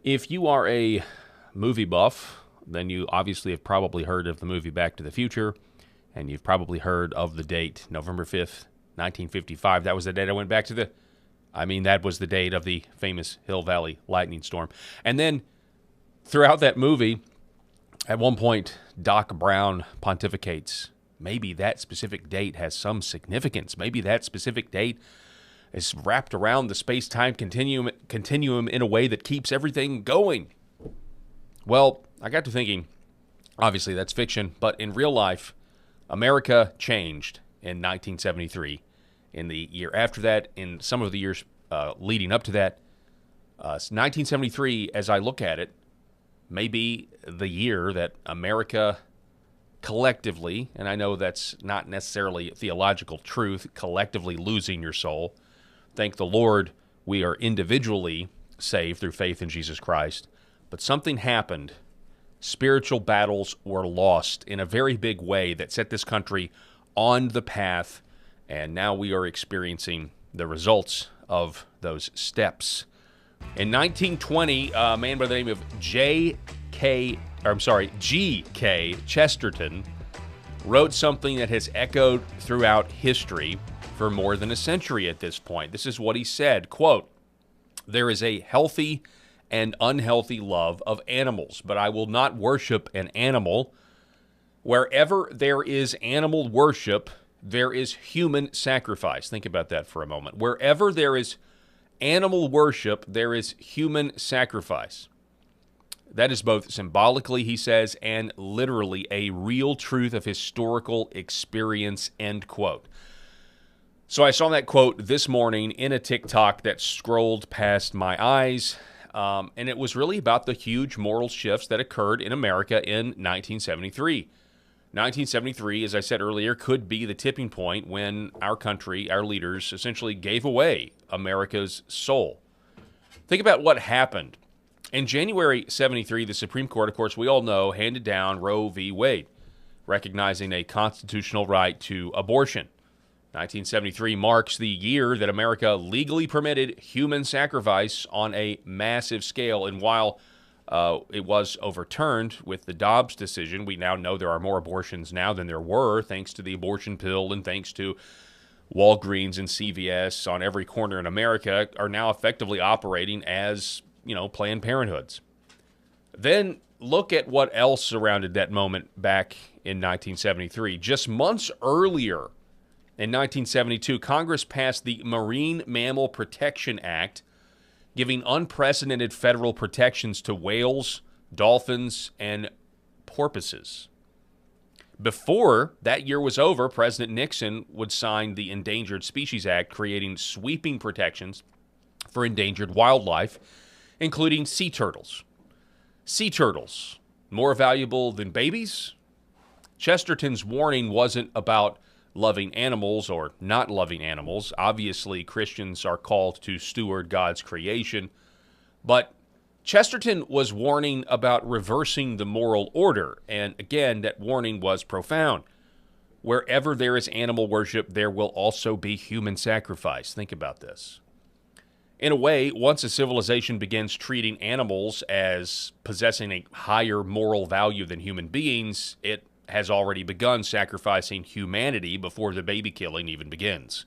If you are a movie buff, then you obviously have probably heard of the movie Back to the Future, and you've probably heard of the date, November 5th, 1955. That was the date I went back to that was the date of the famous Hill Valley lightning storm. And then throughout that movie, at one point, Doc Brown pontificates. Maybe that specific date has some significance. Maybe that specific date is wrapped around the space-time continuum in a way that keeps everything going. Well, I got to thinking, obviously that's fiction, but in real life, America changed in 1973. In the year after that, in some of the years leading up to that, 1973, as I look at it, may be the year that America collectively, and I know that's not necessarily theological truth, collectively losing your soul. Thank the Lord, we are individually saved through faith in Jesus Christ. But something happened. Spiritual battles were lost in a very big way that set this country on the path, and now we are experiencing the results of those steps. In 1920, a man by the name of G.K. Chesterton wrote something that has echoed throughout history for more than a century at this point. This is what he said, quote, "There is a healthy and unhealthy love of animals, but I will not worship an animal. Wherever there is animal worship, there is human sacrifice." Think about that for a moment. Wherever there is animal worship, there is human sacrifice. That is both symbolically, he says, and literally a real truth of historical experience, end quote. So I saw that quote this morning in a TikTok that scrolled past my eyes, and it was really about the huge moral shifts that occurred in America in 1973. 1973, as I said earlier, could be the tipping point when our country, our leaders, essentially gave away America's soul. Think about what happened. In January 73, the Supreme Court, of course, we all know, handed down Roe v. Wade, recognizing a constitutional right to abortion. 1973 marks the year that America legally permitted human sacrifice on a massive scale. And while it was overturned with the Dobbs decision, we now know there are more abortions now than there were, thanks to the abortion pill and thanks to Walgreens and CVS on every corner in America are now effectively operating as, Planned Parenthoods. Then look at what else surrounded that moment back in 1973. Just months earlier, in 1972, Congress passed the Marine Mammal Protection Act, giving unprecedented federal protections to whales, dolphins, and porpoises. Before that year was over, President Nixon would sign the Endangered Species Act, creating sweeping protections for endangered wildlife, including sea turtles. Sea turtles, more valuable than babies? Chesterton's warning wasn't about loving animals or not loving animals. Obviously, Christians are called to steward God's creation. But Chesterton was warning about reversing the moral order. And again, that warning was profound. Wherever there is animal worship, there will also be human sacrifice. Think about this. In a way, once a civilization begins treating animals as possessing a higher moral value than human beings, it has already begun sacrificing humanity before the baby killing even begins.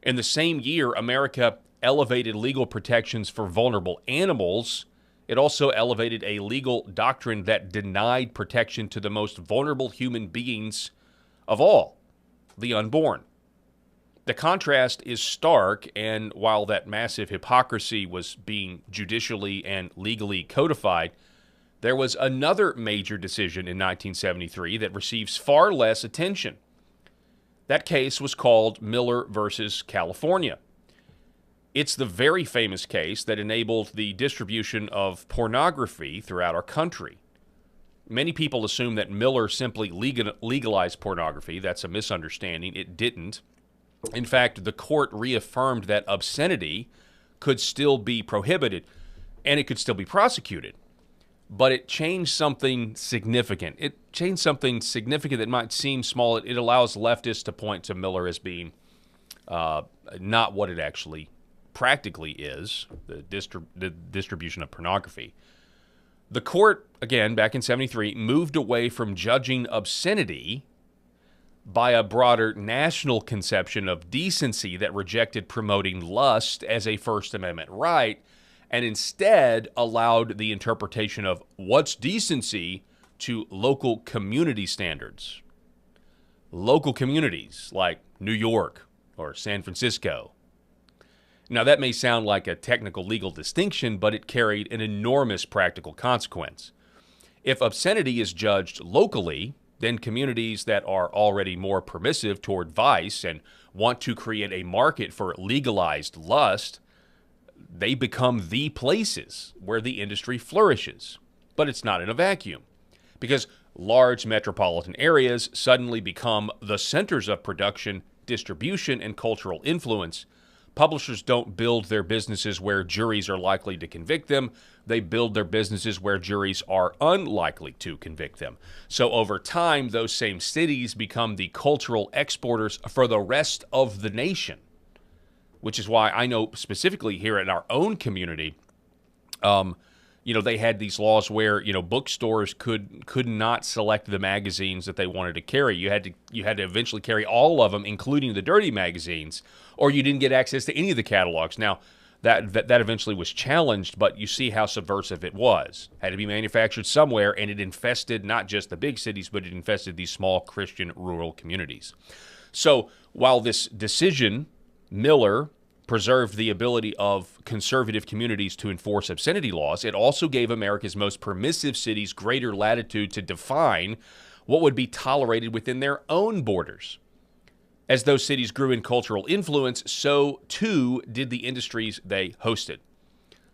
In the same year, America elevated legal protections for vulnerable animals. It also elevated a legal doctrine that denied protection to the most vulnerable human beings of all, the unborn. The contrast is stark, and while that massive hypocrisy was being judicially and legally codified, there was another major decision in 1973 that receives far less attention. That case was called Miller versus California. It's the very famous case that enabled the distribution of pornography throughout our country. Many people assume that Miller simply legalized pornography. That's a misunderstanding. It didn't. In fact, the court reaffirmed that obscenity could still be prohibited and it could still be prosecuted. But it changed something significant. It changed something significant that might seem small. It allows leftists to point to Miller as being not what it actually practically is, the distribution of pornography. The court, again, back in 73, moved away from judging obscenity by a broader national conception of decency that rejected promoting lust as a First Amendment right, and instead allowed the interpretation of what's decency to local community standards. Local communities like New York or San Francisco. Now, that may sound like a technical legal distinction, but it carried an enormous practical consequence. If obscenity is judged locally, then communities that are already more permissive toward vice and want to create a market for legalized lust, they become the places where the industry flourishes. But it's not in a vacuum, because large metropolitan areas suddenly become the centers of production, distribution, and cultural influence. Publishers don't build their businesses where juries are likely to convict them. They build their businesses where juries are unlikely to convict them. So over time, those same cities become the cultural exporters for the rest of the nation, which is why I know specifically here in our own community, they had these laws where, bookstores could not select the magazines that they wanted to carry. You had to eventually carry all of them, including the dirty magazines, or you didn't get access to any of the catalogs. Now, that eventually was challenged, but you see how subversive it was. Had to be manufactured somewhere, and it infested not just the big cities, but it infested these small Christian rural communities. So while this decision, Miller, preserved the ability of conservative communities to enforce obscenity laws, it also gave America's most permissive cities greater latitude to define what would be tolerated within their own borders. As those cities grew in cultural influence, so too did the industries they hosted.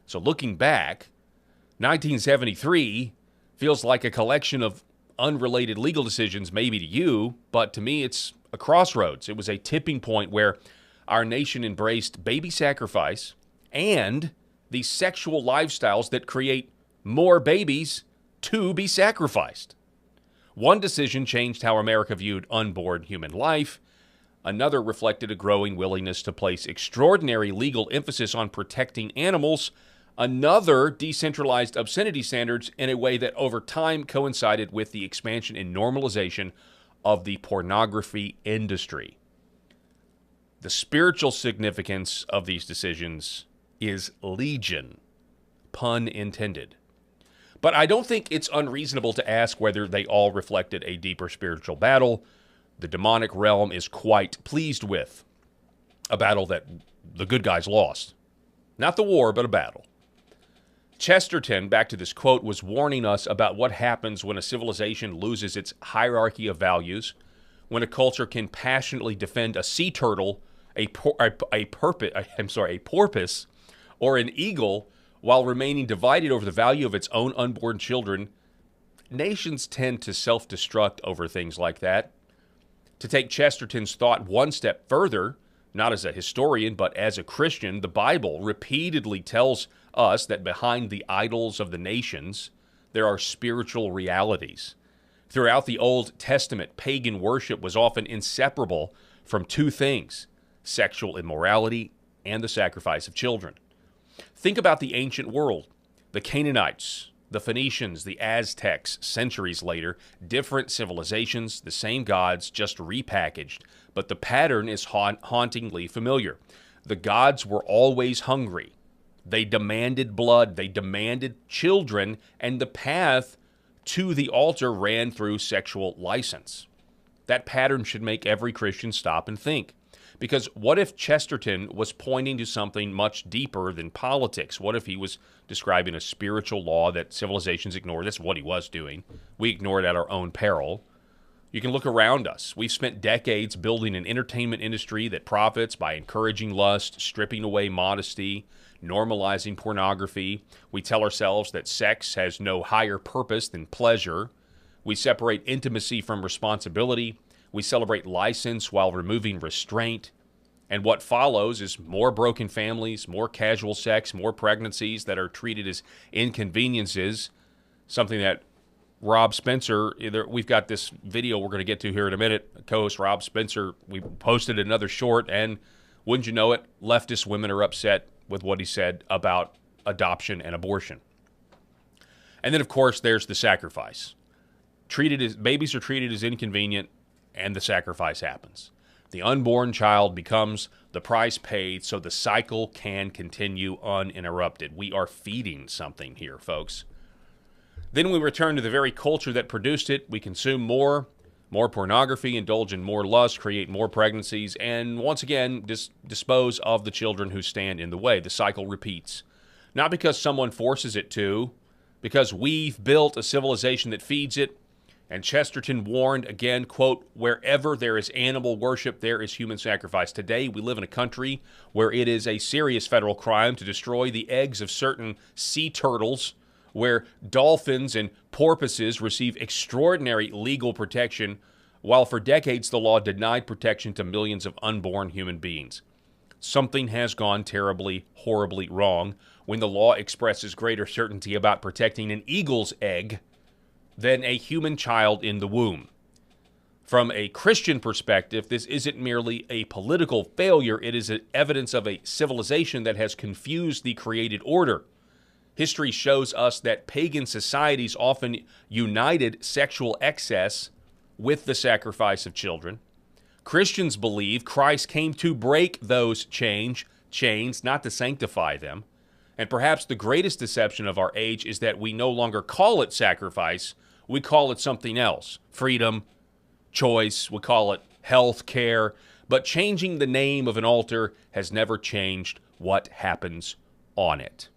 So looking back, 1973 feels like a collection of unrelated legal decisions maybe to you, but to me it's a crossroads. It was a tipping point where our nation embraced baby sacrifice and the sexual lifestyles that create more babies to be sacrificed. One decision changed how America viewed unborn human life. Another reflected a growing willingness to place extraordinary legal emphasis on protecting animals. Another decentralized obscenity standards in a way that over time coincided with the expansion and normalization of the pornography industry. The spiritual significance of these decisions is legion, pun intended. But I don't think it's unreasonable to ask whether they all reflected a deeper spiritual battle the demonic realm is quite pleased with, a battle that the good guys lost. Not the war, but a battle. Chesterton, back to this quote, was warning us about what happens when a civilization loses its hierarchy of values, when a culture can passionately defend a sea turtle, a porpoise, or an eagle, while remaining divided over the value of its own unborn children. Nations tend to self-destruct over things like that. To take Chesterton's thought one step further, not as a historian, but as a Christian, the Bible repeatedly tells us that behind the idols of the nations, there are spiritual realities. Throughout the Old Testament, pagan worship was often inseparable from two things: sexual immorality and the sacrifice of children. Think about the ancient world. The Canaanites, the Phoenicians, the Aztecs, centuries later, different civilizations, the same gods, just repackaged. But the pattern is hauntingly familiar. The gods were always hungry. They demanded blood, they demanded children, and the path to the altar ran through sexual license. That pattern should make every Christian stop and think. Because what if Chesterton was pointing to something much deeper than politics? What if he was describing a spiritual law that civilizations ignore? That's what he was doing. We ignore it at our own peril. You can look around us. We've spent decades building an entertainment industry that profits by encouraging lust, stripping away modesty, normalizing pornography. We tell ourselves that sex has no higher purpose than pleasure. We separate intimacy from responsibility. We celebrate license while removing restraint. And what follows is more broken families, more casual sex, more pregnancies that are treated as inconveniences, something that Rob Spencer, we've got this video we're going to get to here in a minute. Co-host Rob Spencer, we posted another short, and Wouldn't you know it, leftist women are upset with what he said about adoption and abortion. And then, of course, there's the sacrifice. Babies are treated as inconvenient, and the sacrifice happens. The unborn child becomes the price paid so the cycle can continue uninterrupted. We are feeding something here, folks. Then we return to the very culture that produced it. We consume more pornography, indulge in more lust, create more pregnancies, and once again, dispose of the children who stand in the way. The cycle repeats. Not because someone forces it to, because we've built a civilization that feeds it. And Chesterton warned, again, quote, wherever there is animal worship, there is human sacrifice. Today, we live in a country where it is a serious federal crime to destroy the eggs of certain sea turtles, where dolphins and porpoises receive extraordinary legal protection, while for decades the law denied protection to millions of unborn human beings. Something has gone terribly, horribly wrong when the law expresses greater certainty about protecting an eagle's egg than a human child in the womb. From a Christian perspective, this isn't merely a political failure, it is evidence of a civilization that has confused the created order. History shows us that pagan societies often united sexual excess with the sacrifice of children. Christians believe Christ came to break those chains, not to sanctify them. And perhaps the greatest deception of our age is that we no longer call it sacrifice, we call it something else. Freedom, choice, we call it health care. But changing the name of an altar has never changed what happens on it.